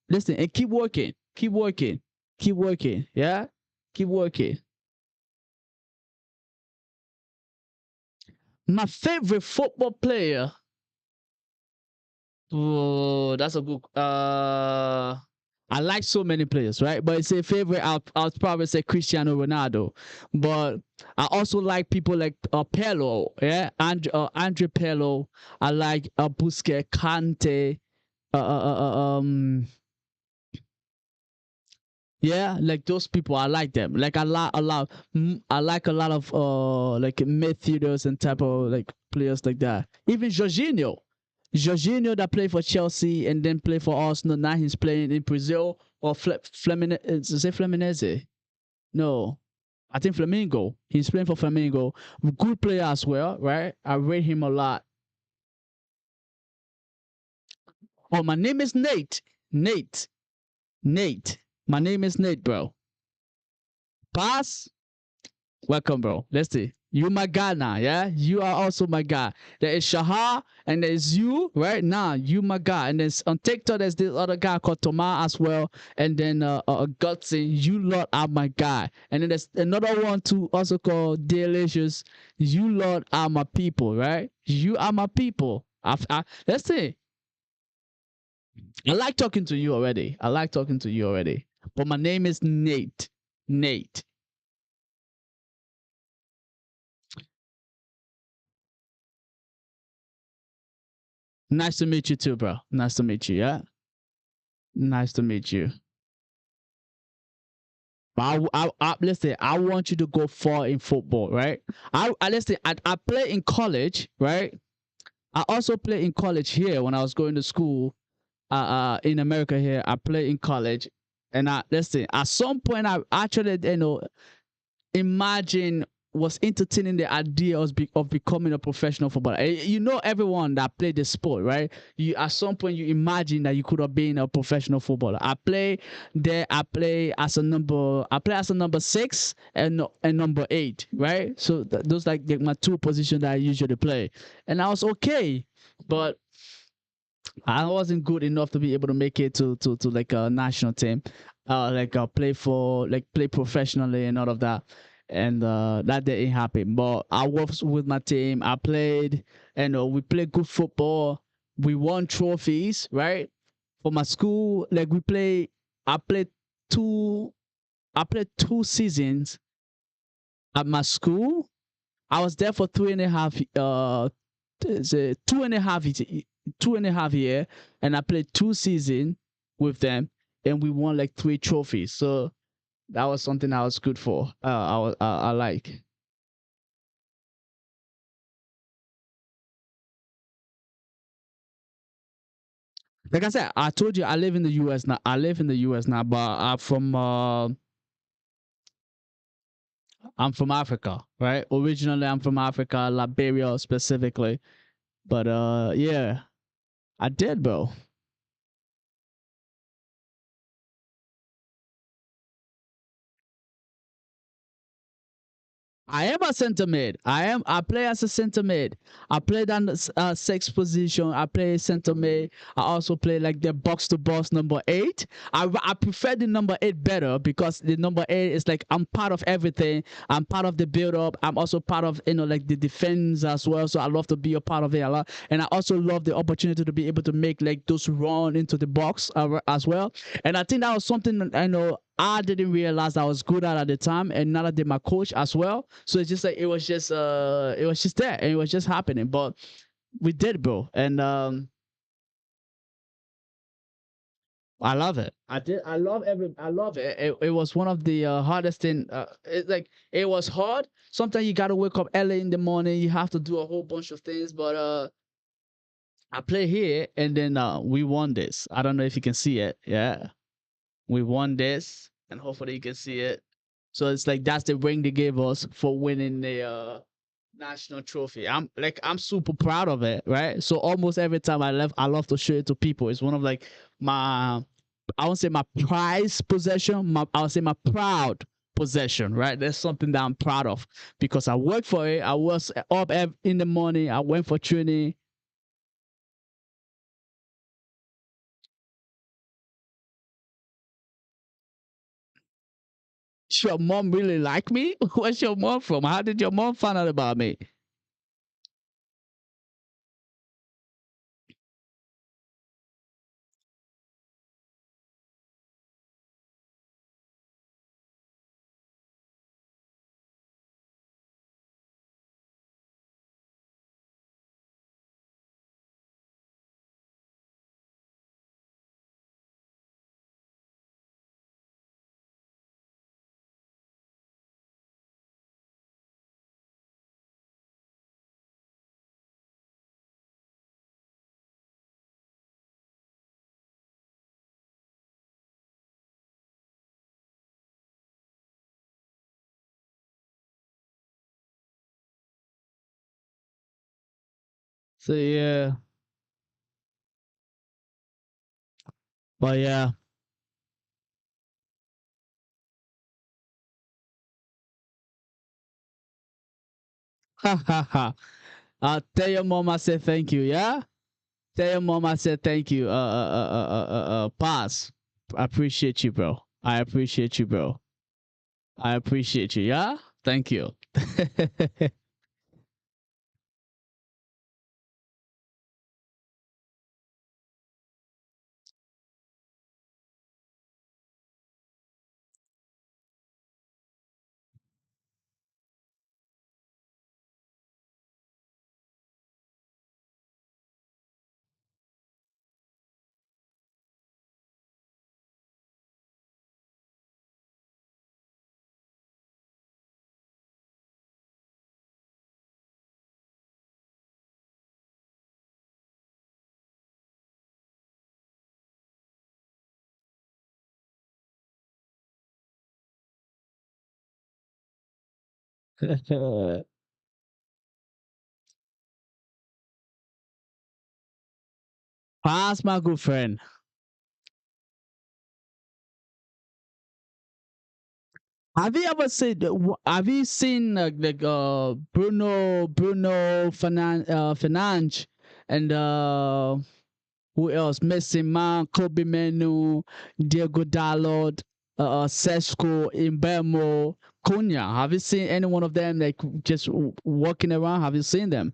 listen, and keep working. Keep working. Keep working. Yeah? Keep working. My favorite football player. Oh, that's a good. I like so many players, right? But it's a favorite. I'll probably say Cristiano Ronaldo, but I also like people like Pello, yeah, Andre Pello. I like Busquets, Kante, uh, uh, uh, uh, um, yeah, like those people. I like them. Like I like a lot of like midfielders and type of like players like that. Even Jorginho that played for Chelsea and then played for Arsenal. Now he's playing in Brazil or Fluminense. Is it Fluminense? No, I think Flamengo. He's playing for Flamengo. Good player as well, right? I rate him a lot. Oh, my name is Nate. Nate. Nate. My name is Nate, bro. Pass. Welcome, bro. Let's see. You my guy now, yeah? You are also my guy. There is Shahar and there's you, right? Now, you my guy. And then on TikTok, there's this other guy called Toma as well. And then Gutsy, you lot are my guy. And then there's another one too, also called Delicious. You lot are my people, right? You are my people. Let's see. I like talking to you already. I like talking to you already. But my name is Nate. Nate. Nice to meet you too, bro. Nice to meet you. Yeah. Nice to meet you. Listen. I want you to go far in football, right? I listen. I play in college, right? I also play in college here when I was going to school. In America here, I play in college, and I listen. At some point, I actually, imagine was entertaining the idea of becoming a professional footballer. You know, everyone that played the sport, right? You at some point you imagine that you could have been a professional footballer. I play there. I play as a number. I play as a number 6 and number 8, right? So those like my two positions that I usually play, and I was okay, but I wasn't good enough to be able to make it to like a national team, like play professionally and all of that, and that didn't happen. But I was with my team. I played, and we played good football. We won trophies, right? For my school, like we play. I played two. I played 2 seasons at my school. I was there for 3.5 is it 2.5 year, and I played 2 seasons with them, and we won like 3 trophies. So that was something I was good for. I like. Like I said, I told you I live in the U.S. now. I live in the U.S. now, but I'm from Africa, right? Originally, I'm from Africa, Liberia specifically. But yeah, I did, bro. I am a center mid. I play as a center mid. I played on the 6th position. I play center mid. I also play like the box to box number 8. I prefer the number 8 better because the number 8 is like I'm part of everything. I'm part of the build up. I'm also part of like the defense as well. So I love to be a part of it a lot. And I also love the opportunity to be able to make like those run into the box as well. And I think that was something I know I didn't realize I was good at the time, and neither did my coach as well. So it's just like it was just there, and it was just happening. But we did, bro, and I love it. I did. I love it. It was one of the hardest thing. It was hard. Sometimes you gotta wake up early in the morning. You have to do a whole bunch of things. But I play here, and then we won this. I don't know if you can see it. Yeah, we won this, and hopefully you can see it. So it's like that's the ring they gave us for winning the national trophy. I'm super proud of it, right? So almost every time I left, I love to show it to people. It's one of like my I won't say my prized possession, I would say my proud possession, right? That's something that I'm proud of because I worked for it. I was up in the morning. I went for training. Your mom really like me? Where's your mom from? How did your mom find out about me? So yeah. But yeah. Ha ha ha. Tell your mom I said thank you, yeah? Tell your mom I said thank you. Pass. I appreciate you, bro. I appreciate you, bro. I appreciate you, yeah? Thank you. Pass, my good friend. Have you ever seen? Have you seen Bruno Fernandes and who else? Messi Man, Kobe Menu, Diego Dalot, Sesco, Imbemo, Cunha. Have you seen any one of them like just walking around? Have you seen them?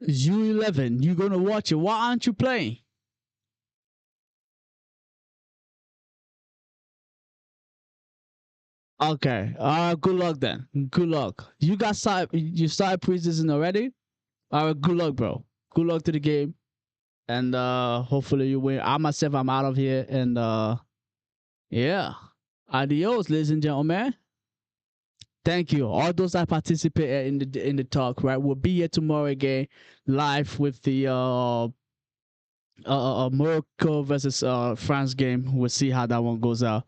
U11, you're gonna watch it. Why aren't you playing? Okay. Good luck then. Good luck. You started preseason already? Good luck, bro. Good luck to the game. And hopefully you win. I myself I'm out of here. And yeah. Adios, ladies and gentlemen. Thank you. All those that participated in the talk, right? We'll be here tomorrow again, live with the Morocco versus France game. We'll see how that one goes out.